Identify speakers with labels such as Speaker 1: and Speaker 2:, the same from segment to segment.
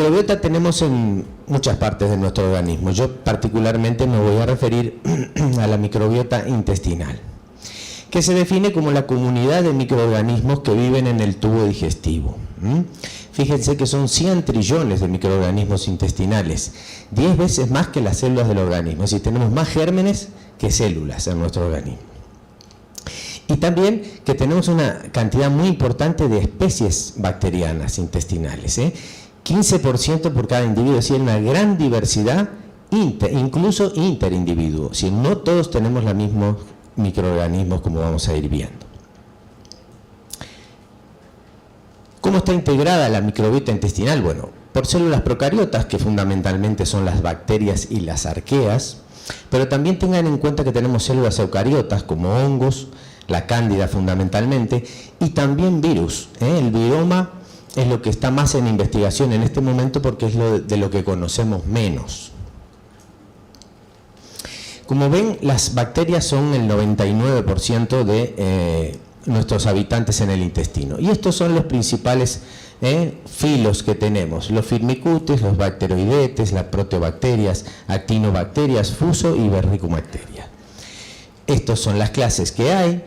Speaker 1: microbiota tenemos en muchas partes de nuestro organismo. Yo particularmente me voy a referir a la microbiota intestinal, que se define como la comunidad de microorganismos que viven en el tubo digestivo. Fíjense que son 100 trillones de microorganismos intestinales, 10 veces más que las células del organismo. Es decir, tenemos más gérmenes que células en nuestro organismo. Y también que tenemos una cantidad muy importante de especies bacterianas intestinales, 15% por cada individuo, es decir, una gran diversidad, incluso interindividuo. Si no todos tenemos los mismos microorganismos, como vamos a ir viendo. ¿Cómo está integrada la microbiota intestinal? Bueno, por células procariotas, que fundamentalmente son las bacterias y las arqueas, pero también tengan en cuenta que tenemos células eucariotas como hongos, la cándida fundamentalmente, y también virus. El viroma es lo que está más en investigación en este momento porque es de lo que conocemos menos. Como ven, las bacterias son el 99% de nuestros habitantes en el intestino. Y estos son los principales filos que tenemos: los firmicutes, los bacteroidetes, las proteobacterias, actinobacterias, fuso y verricobacterias. Estas son las clases que hay,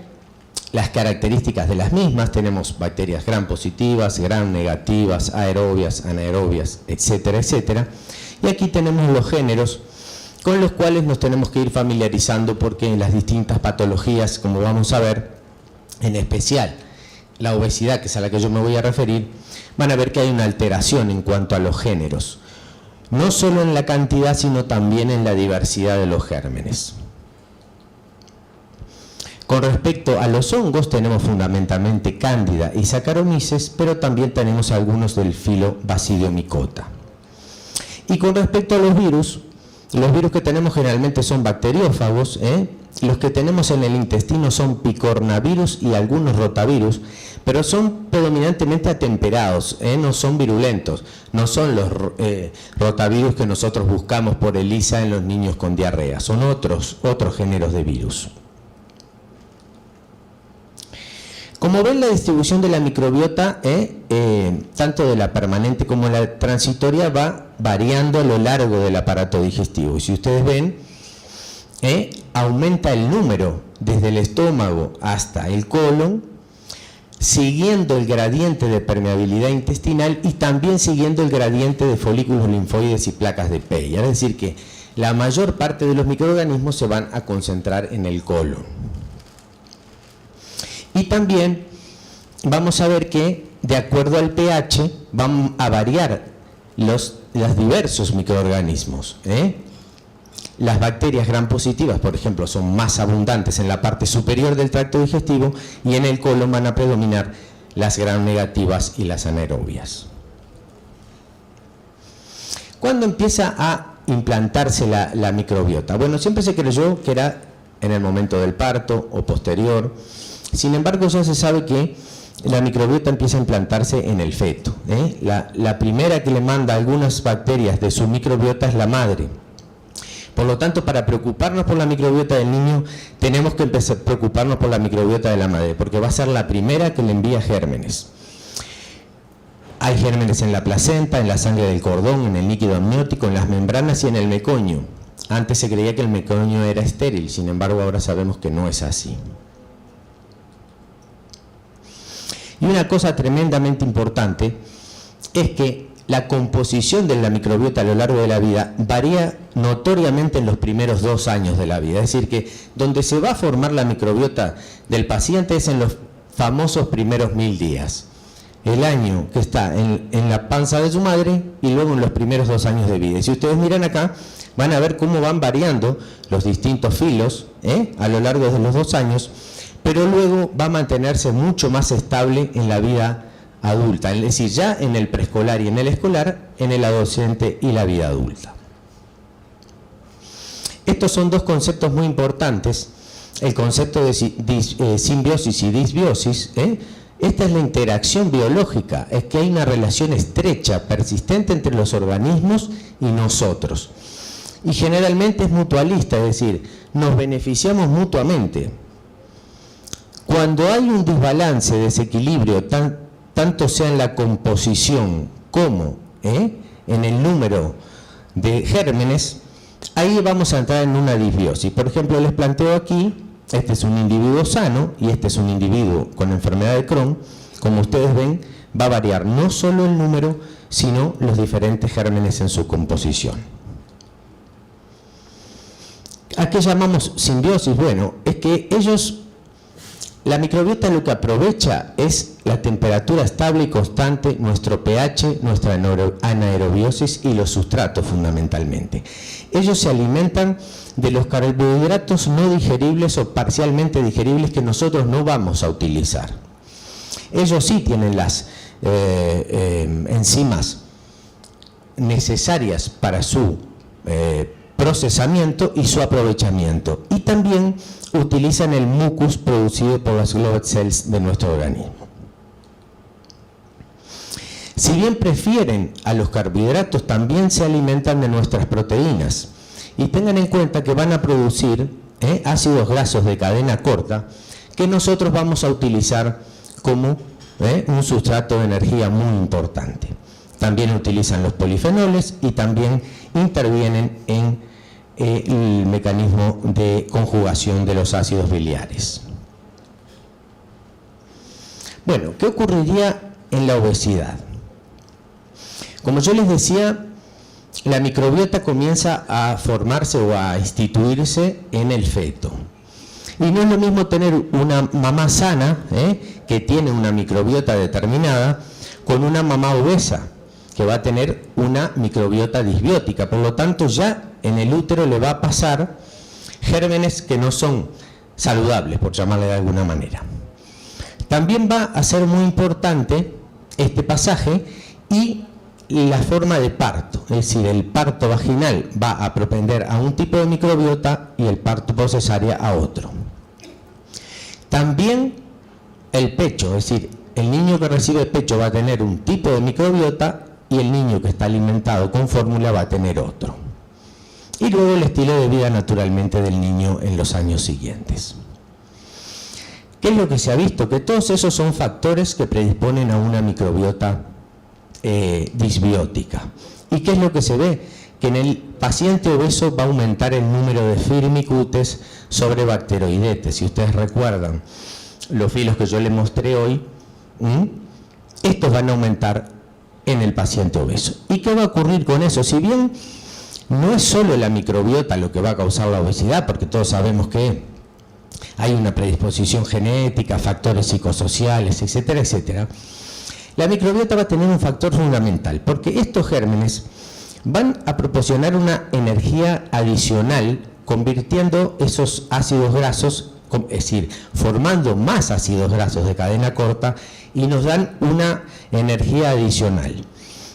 Speaker 1: las características de las mismas. Tenemos bacterias gram positivas, gram negativas, aerobias, anaerobias, etcétera, etcétera. Y aquí tenemos los géneros con los cuales nos tenemos que ir familiarizando, porque en las distintas patologías, como vamos a ver, en especial la obesidad, que es a la que yo me voy a referir, van a ver que hay una alteración en cuanto a los géneros, no solo en la cantidad, sino también en la diversidad de los gérmenes. Con respecto a los hongos, tenemos fundamentalmente Cándida y Saccharomyces, pero también tenemos algunos del filo Basidiomycota. Y con respecto a los virus que tenemos generalmente son bacteriófagos, los que tenemos en el intestino son picornavirus y algunos rotavirus, pero son predominantemente atemperados, no son virulentos, no son los rotavirus que nosotros buscamos por ELISA en los niños con diarrea, son otros géneros de virus. Como ven, la distribución de la microbiota, tanto de la permanente como la transitoria, va variando a lo largo del aparato digestivo. Y si ustedes ven, aumenta el número desde el estómago hasta el colon, siguiendo el gradiente de permeabilidad intestinal y también siguiendo el gradiente de folículos linfoides y placas de Peyer. Es decir, que la mayor parte de los microorganismos se van a concentrar en el colon. Y también vamos a ver que, de acuerdo al pH, van a variar los diversos microorganismos. Las bacterias gram positivas, por ejemplo, son más abundantes en la parte superior del tracto digestivo, y en el colon van a predominar las gram negativas y las anaerobias. ¿Cuándo empieza a implantarse la microbiota? Bueno, siempre se creyó que era en el momento del parto o posterior. Sin embargo, ya se sabe que la microbiota empieza a implantarse en el feto. La primera que le manda algunas bacterias de su microbiota es la madre. Por lo tanto, para preocuparnos por la microbiota del niño, tenemos que empezar a preocuparnos por la microbiota de la madre, porque va a ser la primera que le envía gérmenes. Hay gérmenes en la placenta, en la sangre del cordón, en el líquido amniótico, en las membranas y en el meconio. Antes se creía que el meconio era estéril, sin embargo, ahora sabemos que no es así. Y una cosa tremendamente importante es que la composición de la microbiota a lo largo de la vida varía notoriamente en los primeros 2 años de la vida. Es decir, que donde se va a formar la microbiota del paciente es en los famosos primeros 1000 días. El año que está en la panza de su madre y luego en los primeros 2 años de vida. Y si ustedes miran acá, van a ver cómo van variando los distintos filos a lo largo de los 2 años, pero luego va a mantenerse mucho más estable en la vida adulta, es decir, ya en el preescolar y en el escolar, en el adolescente y la vida adulta. Estos son 2 conceptos muy importantes, el concepto de simbiosis y disbiosis. Esta es la interacción biológica, es que hay una relación estrecha, persistente entre los organismos y nosotros. Y generalmente es mutualista, es decir, nos beneficiamos mutuamente. Cuando hay un desbalance, desequilibrio, tanto sea en la composición como en el número de gérmenes, ahí vamos a entrar en una disbiosis. Por ejemplo, les planteo aquí, este es un individuo sano y este es un individuo con enfermedad de Crohn. Como ustedes ven, va a variar no solo el número, sino los diferentes gérmenes en su composición. ¿A qué llamamos simbiosis? Bueno, es que la microbiota lo que aprovecha es la temperatura estable y constante, nuestro pH, nuestra anaerobiosis y los sustratos fundamentalmente. Ellos se alimentan de los carbohidratos no digeribles o parcialmente digeribles que nosotros no vamos a utilizar. Ellos sí tienen las enzimas necesarias para su procesamiento y su aprovechamiento, y también utilizan el mucus producido por las Globat cells de nuestro organismo. Si bien prefieren a los carbohidratos, también se alimentan de nuestras proteínas, y tengan en cuenta que van a producir ácidos grasos de cadena corta que nosotros vamos a utilizar como un sustrato de energía muy importante. También utilizan los polifenoles y también intervienen en el mecanismo de conjugación de los ácidos biliares. Bueno, ¿qué ocurriría en la obesidad? Como yo les decía, la microbiota comienza a formarse o a instituirse en el feto. Y no es lo mismo tener una mamá sana, que tiene una microbiota determinada, con una mamá obesa, que va a tener una microbiota disbiótica. Por lo tanto, ya en el útero le va a pasar gérmenes que no son saludables, por llamarle de alguna manera. También va a ser muy importante este pasaje y la forma de parto, es decir, el parto vaginal va a propender a un tipo de microbiota y el parto por cesárea a otro. También el pecho, es decir, el niño que recibe pecho va a tener un tipo de microbiota y el niño que está alimentado con fórmula va a tener otro. Y luego el estilo de vida naturalmente del niño en los años siguientes. ¿Qué es lo que se ha visto? Que todos esos son factores que predisponen a una microbiota disbiótica. ¿Y qué es lo que se ve? Que en el paciente obeso va a aumentar el número de firmicutes sobre bacteroidetes. Si ustedes recuerdan los filos que yo les mostré hoy, estos van a aumentar en el paciente obeso. ¿Y qué va a ocurrir con eso? Si bien no es solo la microbiota lo que va a causar la obesidad, porque todos sabemos que hay una predisposición genética, factores psicosociales, etcétera, etcétera, la microbiota va a tener un factor fundamental, porque estos gérmenes van a proporcionar una energía adicional, convirtiendo esos ácidos grasos, es decir, formando más ácidos grasos de cadena corta, y nos dan una energía adicional.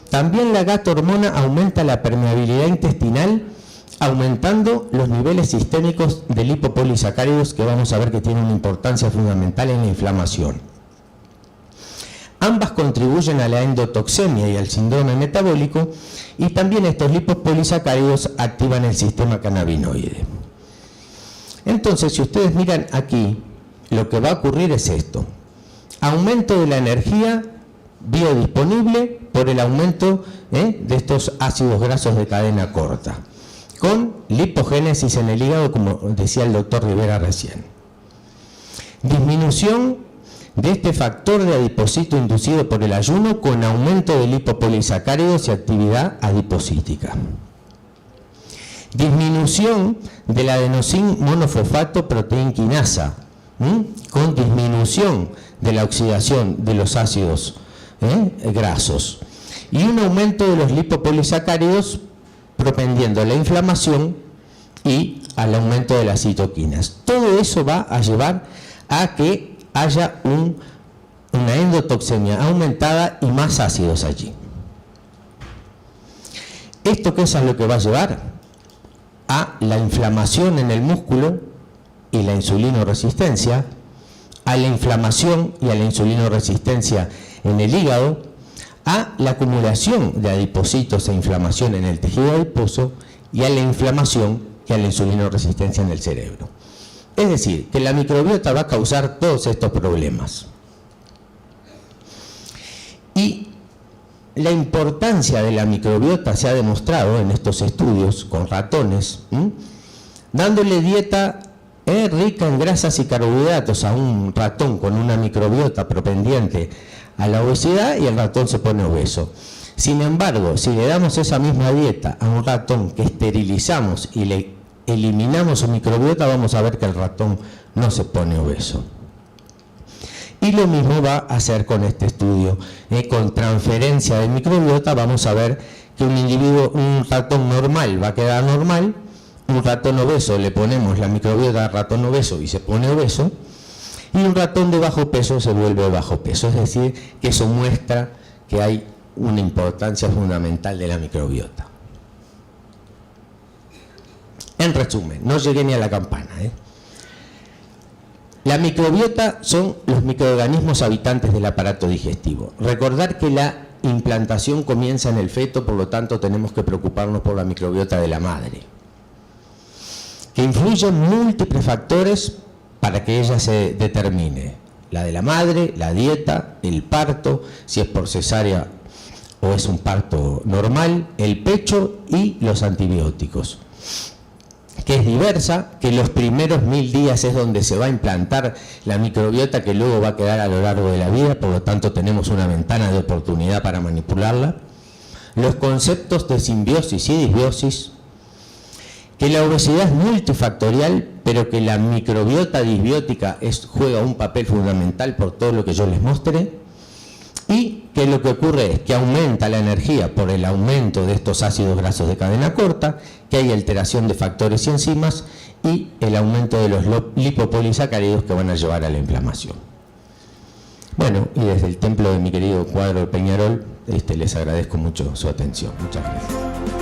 Speaker 1: También la GAT-hormona aumenta la permeabilidad intestinal, aumentando los niveles sistémicos de lipopolisacáridos, que vamos a ver que tienen una importancia fundamental en la inflamación. Ambas contribuyen a la endotoxemia y al síndrome metabólico, y también estos lipopolisacáridos activan el sistema cannabinoide. Entonces, si ustedes miran aquí, lo que va a ocurrir es esto: aumento de la energía biodisponible por el aumento de estos ácidos grasos de cadena corta, con lipogénesis en el hígado, como decía el doctor Rivera recién. Disminución de este factor de adipocito inducido por el ayuno, con aumento de lipopolisacáridos y actividad adipocítica. Disminución de la adenosín monofosfato proteinquinasa, con disminución de la oxidación de los ácidos grasos, y un aumento de los lipopolisacáridos propendiendo a la inflamación y al aumento de las citoquinas. Todo eso va a llevar a que haya una endotoxemia aumentada y más ácidos allí. ¿Esto qué es lo que va a llevar? A la inflamación en el músculo y la insulinoresistencia, a la inflamación y a la insulinoresistencia en el hígado, a la acumulación de adipocitos e inflamación en el tejido adiposo, y a la inflamación y a la insulinoresistencia en el cerebro. Es decir, que la microbiota va a causar todos estos problemas. Y la importancia de la microbiota se ha demostrado en estos estudios con ratones, dándole dieta rica en grasas y carbohidratos a un ratón con una microbiota propendiente a la obesidad, y el ratón se pone obeso. Sin embargo, si le damos esa misma dieta a un ratón que esterilizamos y le eliminamos su microbiota, vamos a ver que el ratón no se pone obeso. Y lo mismo va a hacer con este estudio. Con transferencia de microbiota vamos a ver que un ratón normal va a quedar normal, un ratón obeso le ponemos la microbiota al ratón obeso y se pone obeso, y un ratón de bajo peso se vuelve bajo peso. Es decir, que eso muestra que hay una importancia fundamental de la microbiota. En resumen, no llegué ni a la campana. La microbiota son los microorganismos habitantes del aparato digestivo. Recordar que la implantación comienza en el feto, por lo tanto tenemos que preocuparnos por la microbiota de la madre, que influyen múltiples factores para que ella se determine. La de la madre, la dieta, el parto, si es por cesárea o es un parto normal, el pecho y los antibióticos, que es diversa, que los primeros 1000 días es donde se va a implantar la microbiota, que luego va a quedar a lo largo de la vida, por lo tanto tenemos una ventana de oportunidad para manipularla. Los conceptos de simbiosis y disbiosis, que la obesidad es multifactorial, pero que la microbiota disbiótica juega un papel fundamental por todo lo que yo les mostré, y que lo que ocurre es que aumenta la energía por el aumento de estos ácidos grasos de cadena corta, que hay alteración de factores y enzimas, y el aumento de los lipopolisacáridos que van a llevar a la inflamación. Bueno, y desde el templo de mi querido Cuadro de Peñarol, les agradezco mucho su atención. Muchas gracias.